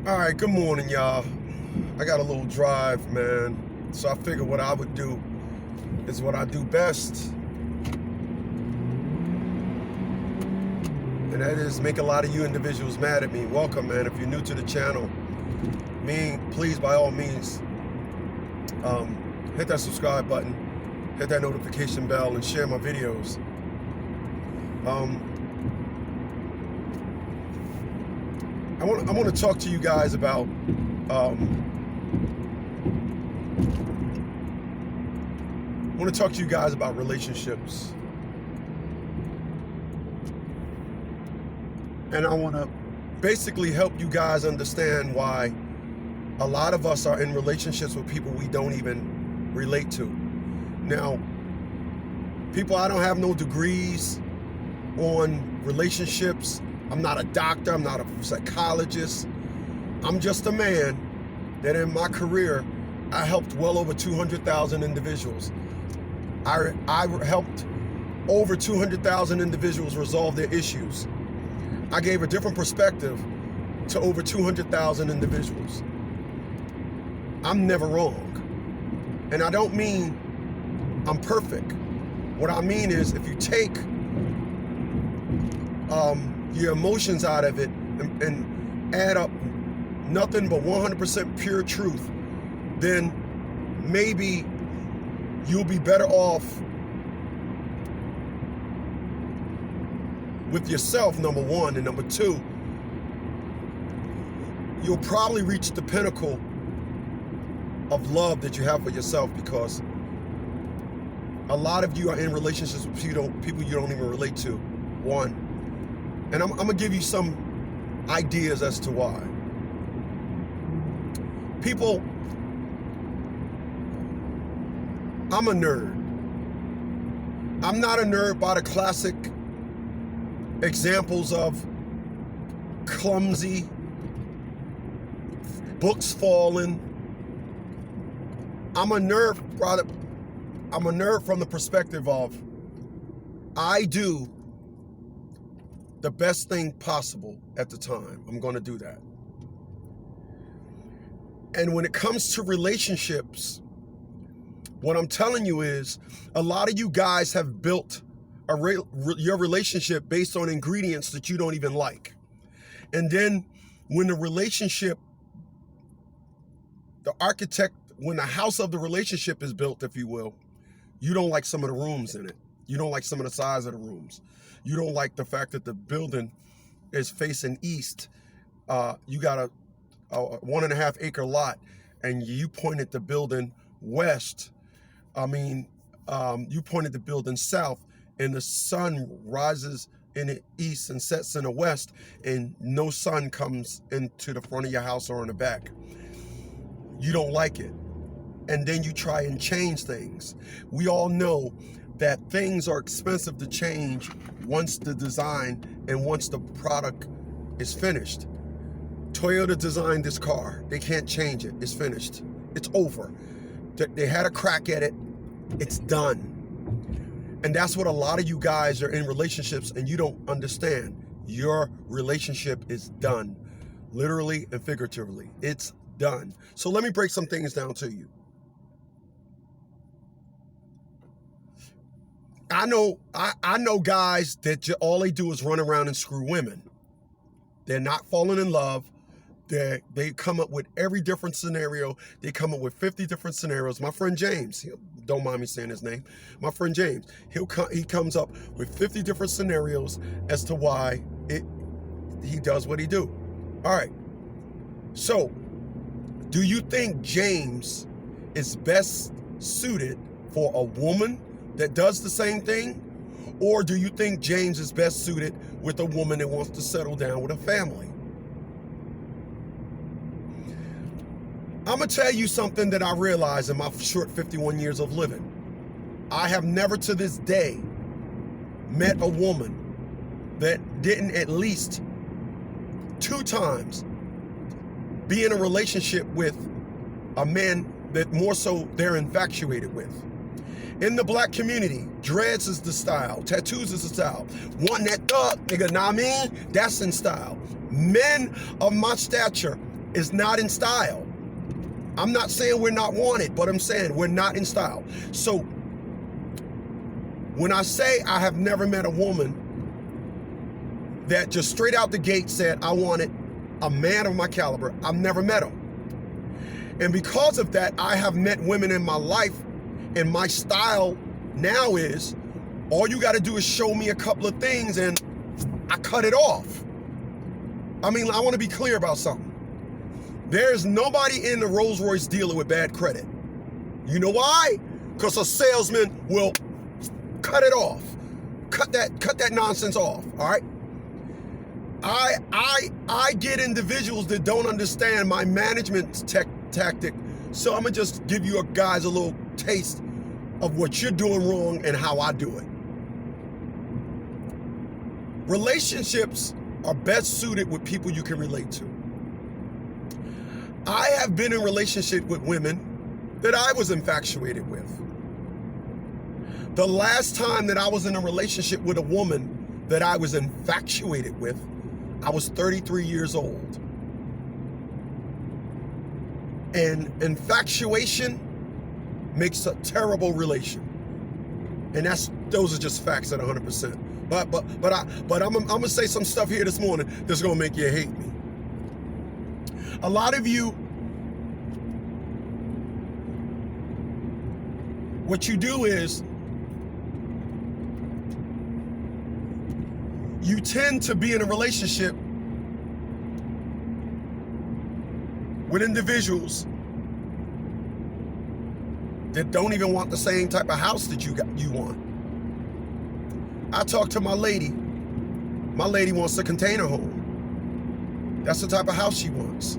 All right, good morning, y'all. I got a little drive, man. So I figured what I would do is what I do best. And that is make a lot of you individuals mad at me. Welcome, man. If you're new to the channel, please, by all means, hit that subscribe button, hit that notification bell, and share my videos. I want to talk to you guys about relationships, and I want to basically help you guys understand why a lot of us are in relationships with people we don't even relate to. Now, people, I don't have no degrees on relationships. I'm not a doctor, I'm not a psychologist. I'm just a man that in my career, I helped well over 200,000 individuals. I helped over 200,000 individuals resolve their issues. I gave a different perspective to over 200,000 individuals. I'm never wrong. And I don't mean I'm perfect. What I mean is if you take your emotions out of it and add up nothing but 100% pure truth, then maybe you'll be better off with yourself, number one, and number two, you'll probably reach the pinnacle of love that you have for yourself, because a lot of you are in relationships with people you don't even relate to. One. And I'm gonna give you some ideas as to why. People, I'm a nerd. I'm not a nerd by the classic examples of clumsy, books falling. I'm a nerd from the perspective of I do the best thing possible at the time. I'm going to do that. And when it comes to relationships, what I'm telling you is a lot of you guys have built your relationship based on ingredients that you don't even like. And then when the relationship, when the house of the relationship is built, if you will, you don't like some of the rooms in it. You don't like some of the size of the rooms. You don't like the fact that the building is facing east. You got a 1.5 acre lot and you pointed the building west. You pointed the building south, and the sun rises in the east and sets in the west, and no sun comes into the front of your house or in the back. You don't like it. And then you try and change things. We all know that things are expensive to change once the design and once the product is finished. Toyota designed this car. They can't change it. It's finished. It's over. They had a crack at it. It's done. And that's what a lot of you guys are in relationships and you don't understand. Your relationship is done. Literally and figuratively. It's done. So let me break some things down to you. I know guys that all they do is run around and screw women. They're not falling in love. They come up with every different scenario. They come up with 50 different scenarios. My friend James, don't mind me saying his name. My friend James, he comes up with 50 different scenarios as to why he does what he do. All right. So, do you think James is best suited for a woman that does the same thing? Or do you think James is best suited with a woman that wants to settle down with a family? I'm gonna tell you something that I realized in my short 51 years of living. I have never to this day met a woman that didn't at least 2 times be in a relationship with a man that more so they're infatuated with. In the black community, dreads is the style, tattoos is the style. Wanting that thug, nigga, nah, I mean, that's in style. Men of my stature is not in style. I'm not saying we're not wanted, but I'm saying we're not in style. So when I say I have never met a woman that just straight out the gate said, I wanted a man of my caliber, I've never met him. And because of that, I have met women in my life, and my style now is, all you got to do is show me a couple of things and I cut it off. I mean, I want to be clear about something. There's nobody in the Rolls Royce dealer with bad credit. You know why? Because a salesman will cut it off. Cut that nonsense off, all right? I get individuals that don't understand my management tactic, so I'm gonna just give you guys a little taste of what you're doing wrong and how I do it. Relationships are best suited with people you can relate to. I have been in relationship with women that I was infatuated with. The last time that I was in a relationship with a woman that I was infatuated with, I was 33 years old. And infatuation makes a terrible relation. And those are just facts at 100%. But I'm gonna say some stuff here this morning that's gonna make you hate me. A lot of you, what you do is you tend to be in a relationship with individuals that don't even want the same type of house that you want. I talked to my lady. My lady wants a container home. That's the type of house she wants.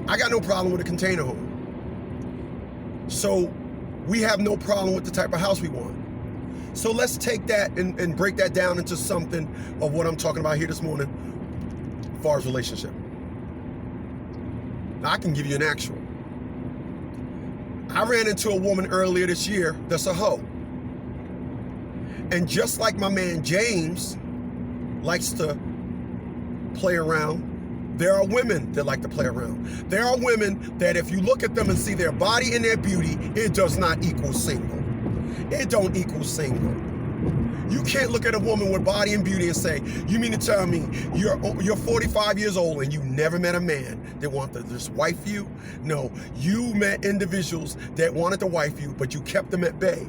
I got no problem with a container home. So we have no problem with the type of house we want. So let's take that and break that down into something of what I'm talking about here this morning as far as relationship. Now, I can give you an actual. I ran into a woman earlier this year that's a hoe. And just like my man James likes to play around, there are women that like to play around. There are women that if you look at them and see their body and their beauty, it does not equal single. It don't equal single. You can't look at a woman with body and beauty and say, you mean to tell me you're 45 years old and you never met a man that wanted to just wife you? No, you met individuals that wanted to wife you, but you kept them at bay.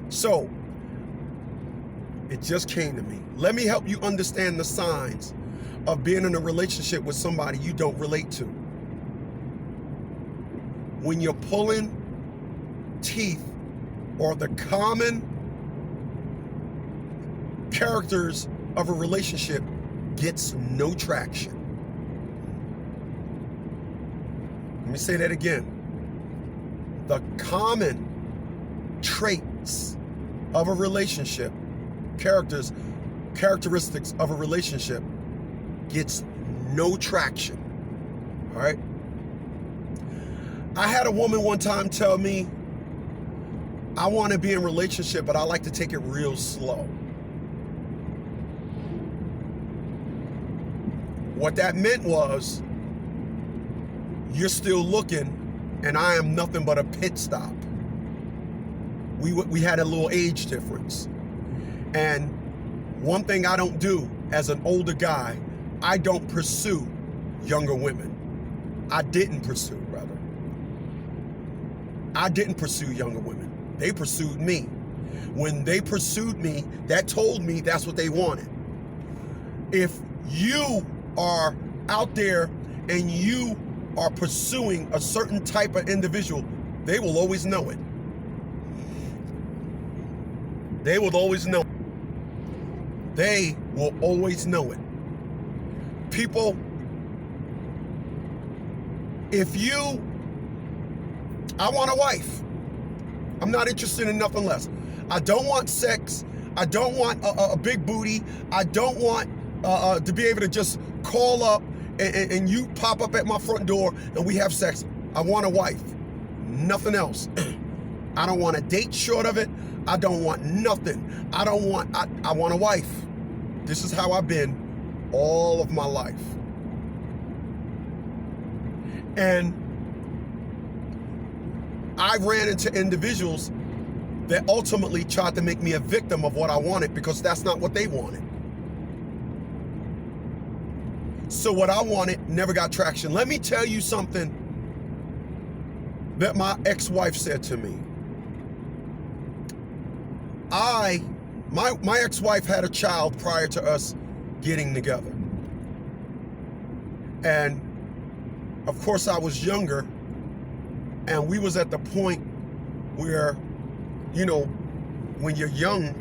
So, it just came to me. Let me help you understand the signs of being in a relationship with somebody you don't relate to. When you're pulling teeth, or the common characters of a relationship gets no traction. Let me say that again. The common traits of a relationship, characteristics of a relationship gets no traction. All right? I had a woman one time tell me, I want to be in a relationship, but I like to take it real slow. What that meant was, you're still looking, and I am nothing but a pit stop. We had a little age difference. And one thing I don't do as an older guy, I don't pursue younger women. I didn't pursue younger women. They pursued me. When they pursued me, that told me that's what they wanted. If you are out there and you are pursuing a certain type of individual, they will always know it. They will always know. They will always know it. People, I want a wife. I'm not interested in nothing less. I don't want sex. I don't want a big booty. I don't want to be able to just call up and you pop up at my front door and we have sex. I want a wife. Nothing else. I don't want a date short of it. I don't want nothing. I want a wife. This is how I've been all of my life. And I ran into individuals that ultimately tried to make me a victim of what I wanted, because that's not what they wanted. So what I wanted never got traction. Let me tell you something that my ex-wife said to me. My ex-wife had a child prior to us getting together. And of course I was younger, and we was at the point where, you know, when you're young,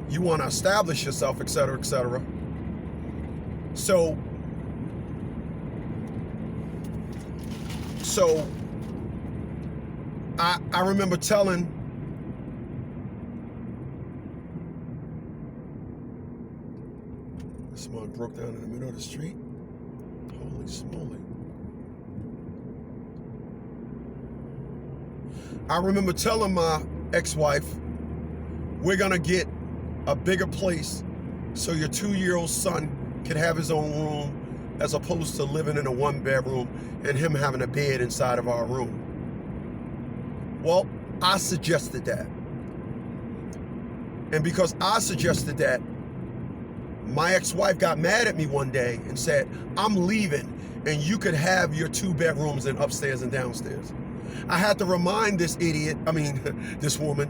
you want to establish yourself, etc., etc. So I remember telling someone broke down in the middle of the street. Holy smoly. I remember telling my ex-wife, we're gonna get a bigger place so your 2-year-old son can have his own room, as opposed to living in a 1-bedroom and him having a bed inside of our room. Well, I suggested that. And because I suggested that, my ex-wife got mad at me one day and said, I'm leaving and you could have your 2 bedrooms and upstairs and downstairs. I had to remind this this woman,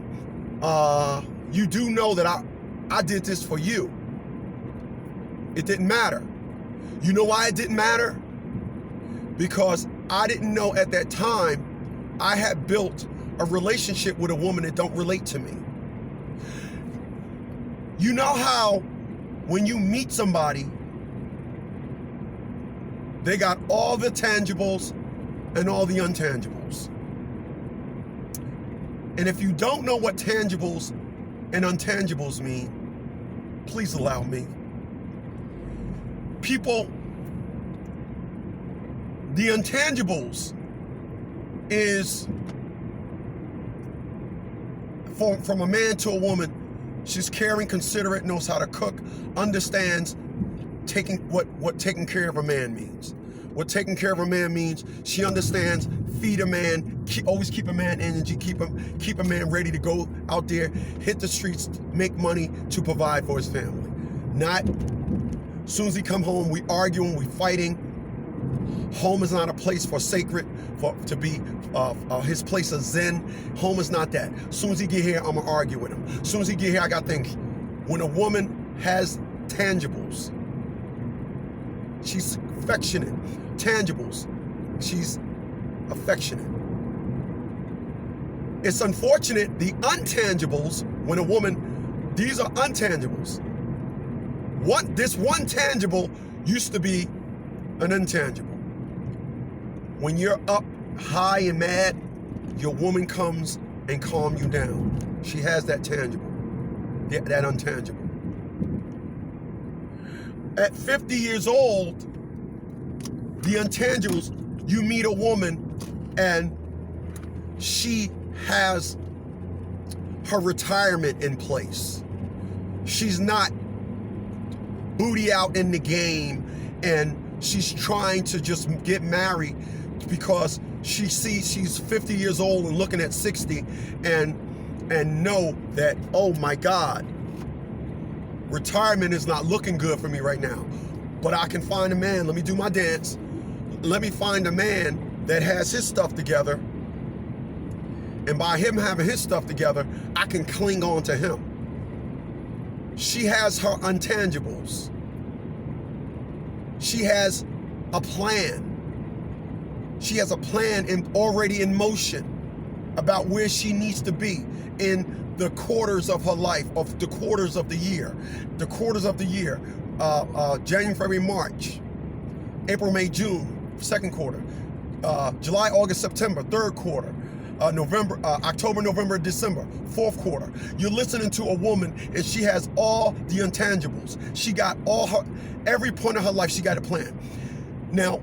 you do know that I did this for you. It didn't matter. You know why it didn't matter? Because I didn't know at that time I had built a relationship with a woman that don't relate to me. You know how when you meet somebody, they got all the tangibles and all the intangibles. And if you don't know what tangibles and intangibles mean, please allow me. People, the intangibles is from a man to a woman. She's caring, considerate, knows how to cook, understands what taking care of a man means. What taking care of a man means, she understands feed a man, always keep a man energy, keep a man ready to go out there, hit the streets, make money to provide for his family. Not as soon as he come home, we arguing, we fighting. Home is not a place for sacred, to be his place of zen. Home is not that. As soon as he get here, I'm gonna argue with him. As soon as he get here, I got things. When a woman has tangibles, she's affectionate. Tangibles, she's affectionate. It's unfortunate, the intangibles, when a woman, these are intangibles. This one tangible used to be an intangible. When you're up high and mad, your woman comes and calm you down. She has that tangible, that intangible. At 50 years old, the intangibles, you meet a woman and she has her retirement in place. She's not booty out in the game and she's trying to just get married because she sees she's 50 years old and looking at 60 and know that, oh my God, retirement is not looking good for me right now. But I can find a man, let me do my dance. Let me find a man that has his stuff together. And by him having his stuff together, I can cling on to him. She has her intangibles. She has a plan. She has a plan already in motion about where she needs to be in the quarters of her life, of the quarters of the year. The quarters of the year, January, February, March, April, May, June, second quarter, July, August, September, third quarter, November, October, November, December, fourth quarter. You're listening to a woman and she has all the intangibles. She got every point of her life, she got a plan. Now,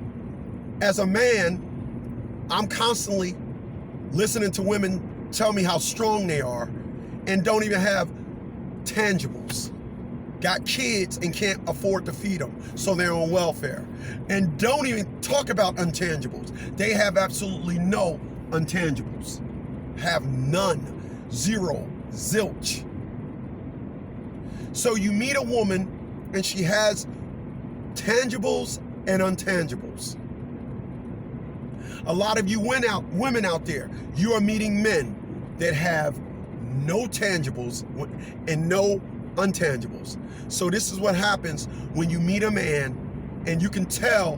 as a man, I'm constantly listening to women tell me how strong they are and don't even have tangibles. got kids and can't afford to feed them, so they're on welfare. And don't even talk about intangibles. They have absolutely no intangibles. Have none. Zero. Zilch. So you meet a woman and she has tangibles and intangibles. A lot of you women out there, you are meeting men that have no tangibles and no intangibles. So this is what happens when you meet a man, and you can tell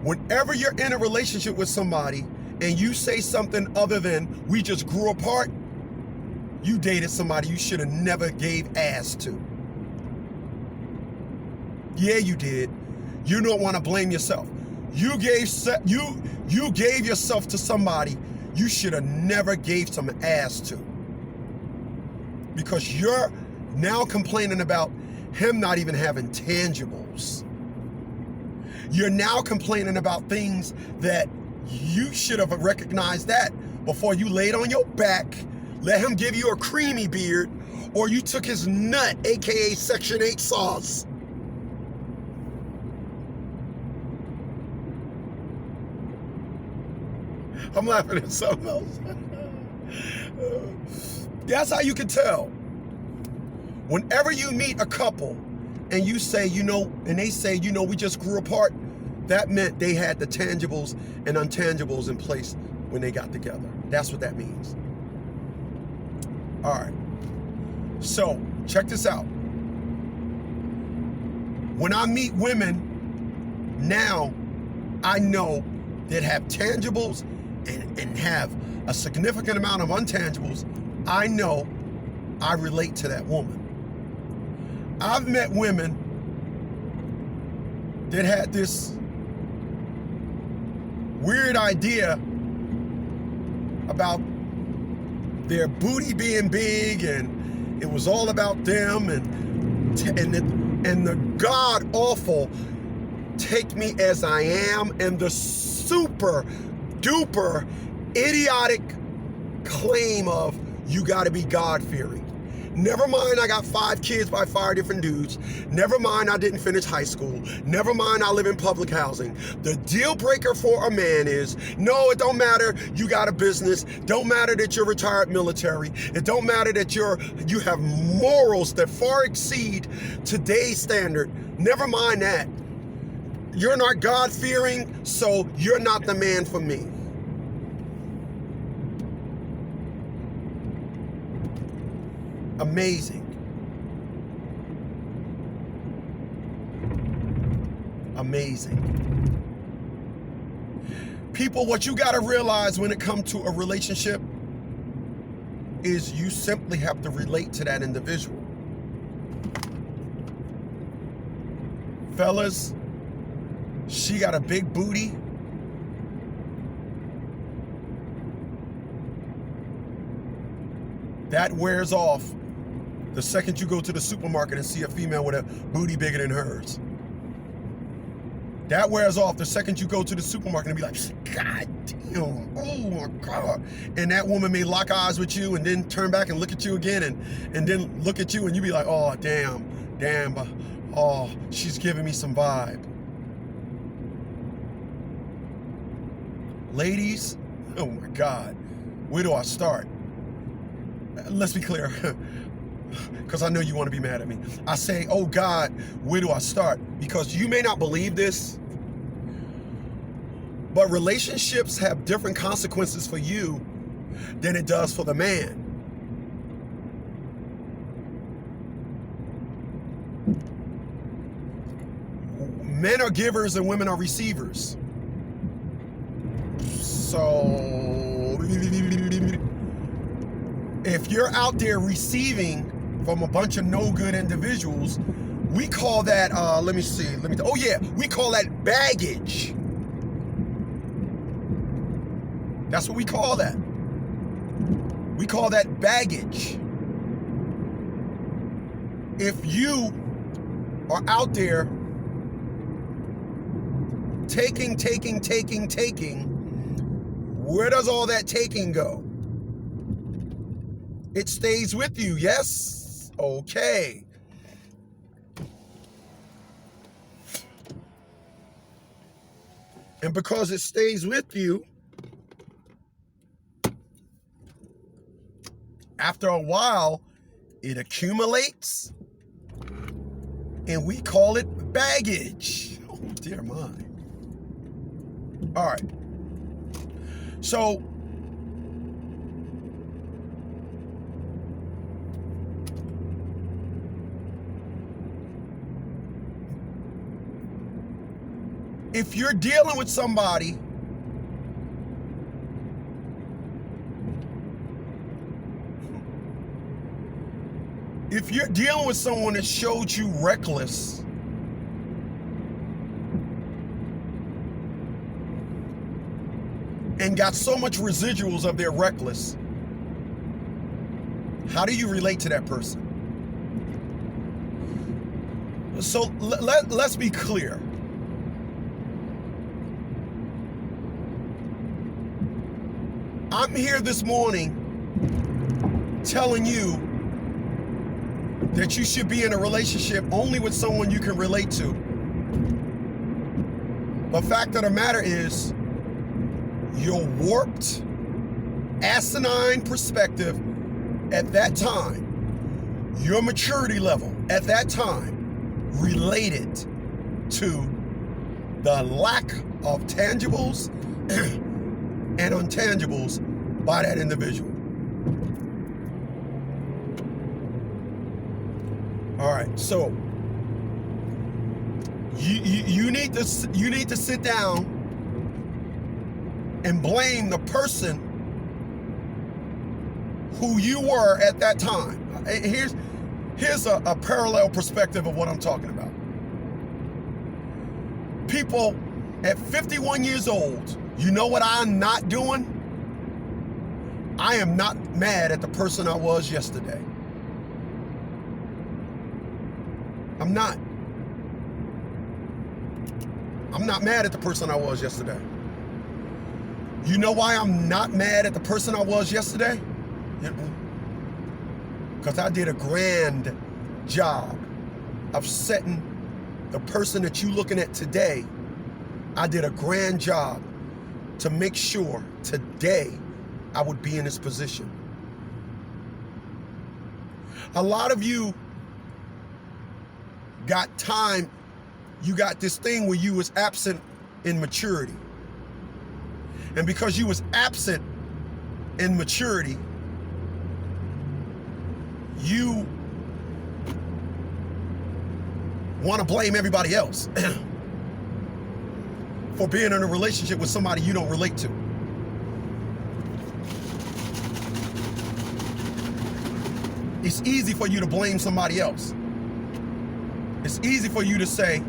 whenever you're in a relationship with somebody and you say something other than "we just grew apart," you dated somebody you should have never gave ass to. Yeah, you did. You don't want to blame yourself. You gave yourself to somebody you should have never gave some ass to, because you're now complaining about him not even having tangibles. You're now complaining about things that you should have recognized that before you laid on your back, let him give you a creamy beard, or you took his nut, aka Section 8 sauce. I'm laughing at something else. That's how you can tell. Whenever you meet a couple and you say, and they say, we just grew apart, that meant they had the tangibles and intangibles in place when they got together. That's what that means. All right. So check this out. When I meet women now, I know that have tangibles and have a significant amount of intangibles. I know I relate to that woman. I've met women that had this weird idea about their booty being big, and it was all about them, and the god awful take me as I am, and the super duper idiotic claim of you got to be God-fearing. Never mind I got 5 kids by 5 different dudes. Never mind I didn't finish high school. Never mind I live in public housing. The deal breaker for a man is, no, it don't matter you got a business. Don't matter that you're retired military. It don't matter that you have morals that far exceed today's standard. Never mind that. You're not God-fearing, so you're not the man for me. Amazing. Amazing. People, what you got to realize when it comes to a relationship is you simply have to relate to that individual. Fellas, she got a big booty. That wears off the second you go to the supermarket and see a female with a booty bigger than hers. That wears off the second you go to the supermarket and be like, God damn, oh my God. And that woman may lock eyes with you and then turn back and look at you again and then look at you and you be like, oh, damn, oh, she's giving me some vibe. Ladies, oh my God, where do I start? Let's be clear, because I know you want to be mad at me. I say, oh God, where do I start? Because you may not believe this, but relationships have different consequences for you than it does for the man. Men are givers and women are receivers. So if you're out there receiving from a bunch of no good individuals, we call that, we call that baggage. That's what we call that. We call that baggage. If you are out there taking, where does all that taking go? It stays with you, yes? Okay. And because it stays with you, after a while, it accumulates, and we call it baggage. Oh, dear mine. All right. So, if you're dealing with somebody someone that showed you reckless, and got so much residuals of their reckless, how do you relate to that person? So let's be clear. I'm here this morning telling you that you should be in a relationship only with someone you can relate to. The fact of the matter is, your warped, asinine perspective at that time, your maturity level at that time, related to the lack of tangibles and intangibles by that individual. All right, so you need to sit down and blame the person who you were at that time. Here's a parallel perspective of what I'm talking about. People at 51 years old, you know what I'm not doing? I am not mad at the person I was yesterday. I'm not mad at the person I was yesterday. You know why I'm not mad at the person I was yesterday? Because I did a grand job of setting the person that you're looking at today. I did a grand job to make sure today I would be in this position. A lot of you got time, you got this thing where you was absent in maturity. And because you was absent in maturity, you want to blame everybody else for being in a relationship with somebody you don't relate to. It's easy for you to blame somebody else. It's easy for you to say,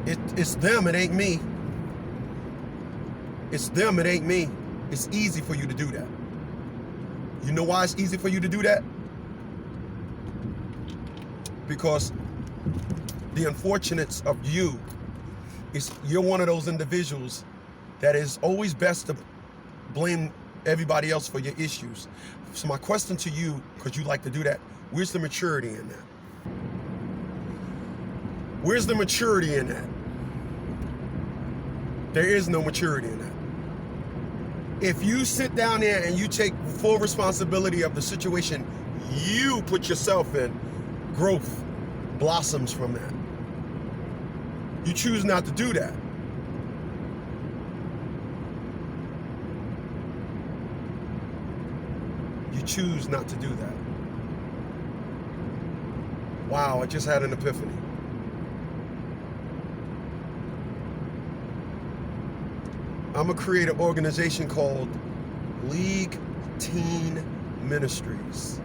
it's them, it ain't me. It's them, it ain't me. It's easy for you to do that. You know why it's easy for you to do that? Because the unfortunates of you is you're one of those individuals that is always best to blame everybody else for your issues. So my question to you, because you like to do that, where's the maturity in that? Where's the maturity in that? There is no maturity in that. If you sit down there and you take full responsibility of the situation you put yourself in, growth blossoms from that. You choose not to do that. You choose not to do that. Wow, I just had an epiphany. I'm gonna create an organization called League Teen Ministries.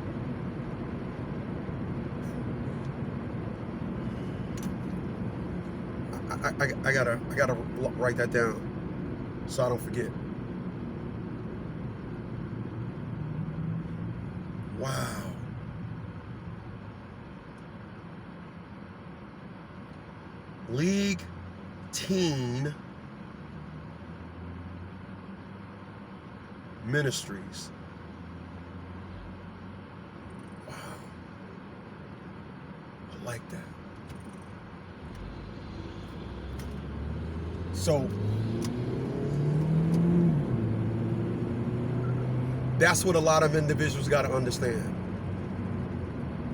I gotta write that down so I don't forget. Wow. League Teen Ministries. Wow. I like that. So that's what a lot of individuals got to understand.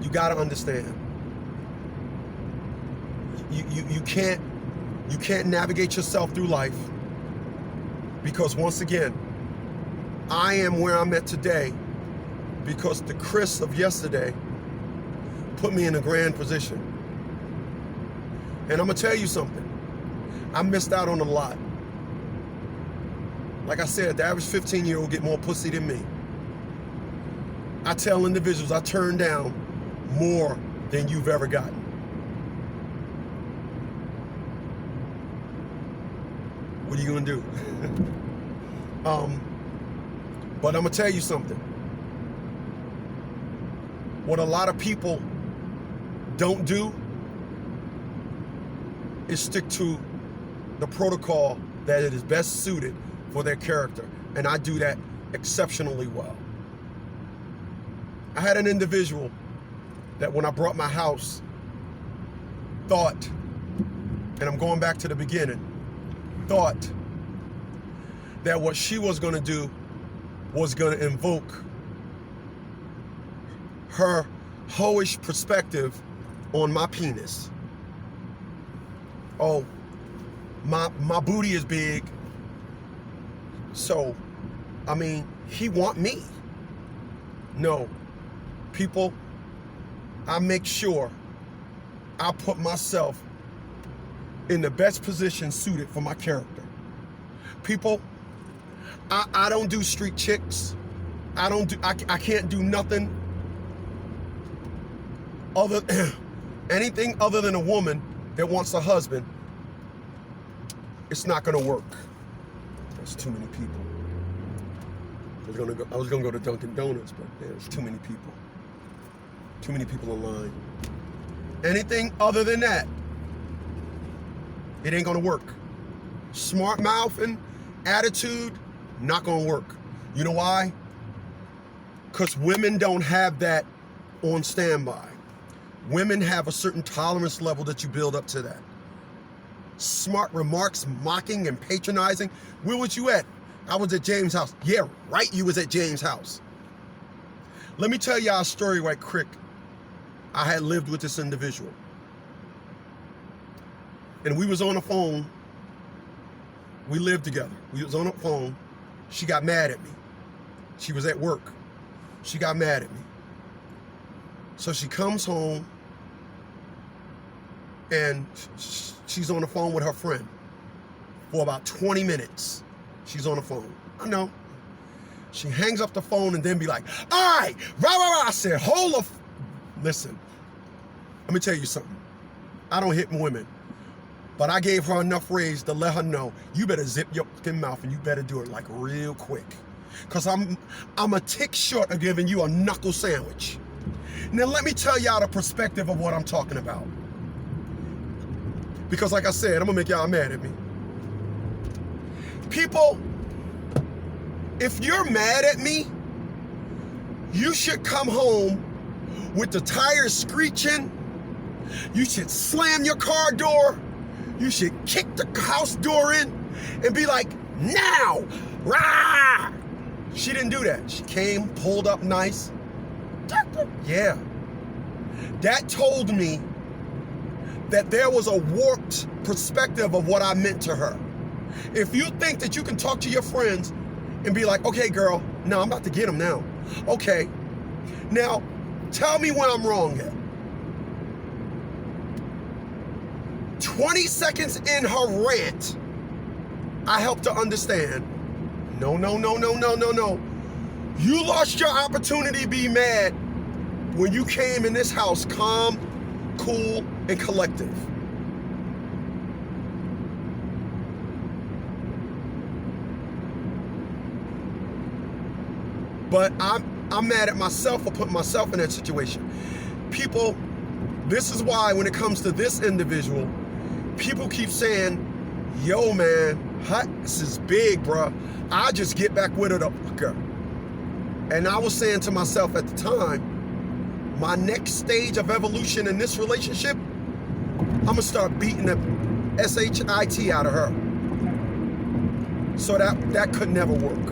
You got to understand. You can't navigate yourself through life, because once again, I am where I'm at today because the Chris of yesterday put me in a grand position. And I'm gonna tell you something. I missed out on a lot. Like I said, the average 15-year-old get more pussy than me. I tell individuals I turn down more than you've ever gotten. What are you gonna do? But I'm gonna tell you something. What a lot of people don't do is stick to the protocol that it is best suited for their character. And I do that exceptionally well. I had an individual that when I brought my house thought, and I'm going back to the beginning, thought that what she was gonna do was gonna invoke her hoish perspective on my penis. Oh, my booty is big, so, I mean, he want me. No, people, I make sure I put myself in the best position suited for my character. People, I don't do street chicks. I can't do nothing other anything other than a woman that wants a husband. It's not gonna work. There's too many people. I was gonna go to Dunkin' Donuts, but there's too many people. Too many people in line. Anything other than that, it ain't gonna work. Smart mouthing, attitude, not gonna work. You know why? Because women don't have that on standby. Women have a certain tolerance level that you build up to that. Smart remarks, mocking and patronizing. Where was you at? I was at James' house. Yeah, right, you was at James' house. Let me tell y'all a story right quick. I had lived with this individual. And we was on the phone. We lived together. We was on the phone. She got mad at me. She was at work. She got mad at me. So she comes home and she's on the phone with her friend for about 20 minutes. She's on the phone. I know. She hangs up the phone and then be like, all right, rah, rah, rah. I said, hold up. Listen, let me tell you something. I don't hit women, but I gave her enough raise to let her know, you better zip your fucking mouth and you better do it like real quick. Cause I'm a tick short of giving you a knuckle sandwich. Now let me tell y'all the perspective of what I'm talking about. Because like I said, I'm gonna make y'all mad at me. People, if you're mad at me, you should come home with the tires screeching. You should slam your car door. You should kick the house door in and be like, now, rah! She didn't do that. She came, pulled up nice. Yeah. That told me that there was a warped perspective of what I meant to her. If you think that you can talk to your friends and be like, okay, girl, no, I'm about to get them now. Okay, now tell me when I'm wrong at. 20 seconds in her rant, I helped her understand, no. You lost your opportunity to be mad when you came in this house calm, cool, and collective. But I'm mad at myself for putting myself in that situation. People, this is why when it comes to this individual, people keep saying, yo man, this is big, bruh. I just get back with her to fuck her. And I was saying to myself at the time, my next stage of evolution in this relationship, I'm gonna start beating the SHIT out of her. So that could never work.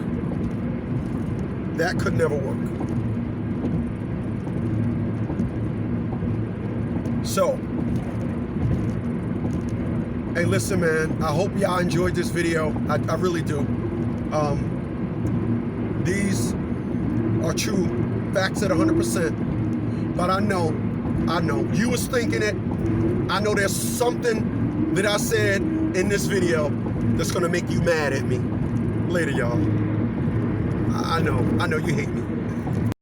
That could never work. So, hey, listen, man, I hope y'all enjoyed this video. I really do. These are true facts at 100%. But I know, you was thinking it. I know there's something that I said in this video that's gonna make you mad at me. Later, y'all. I know you hate me.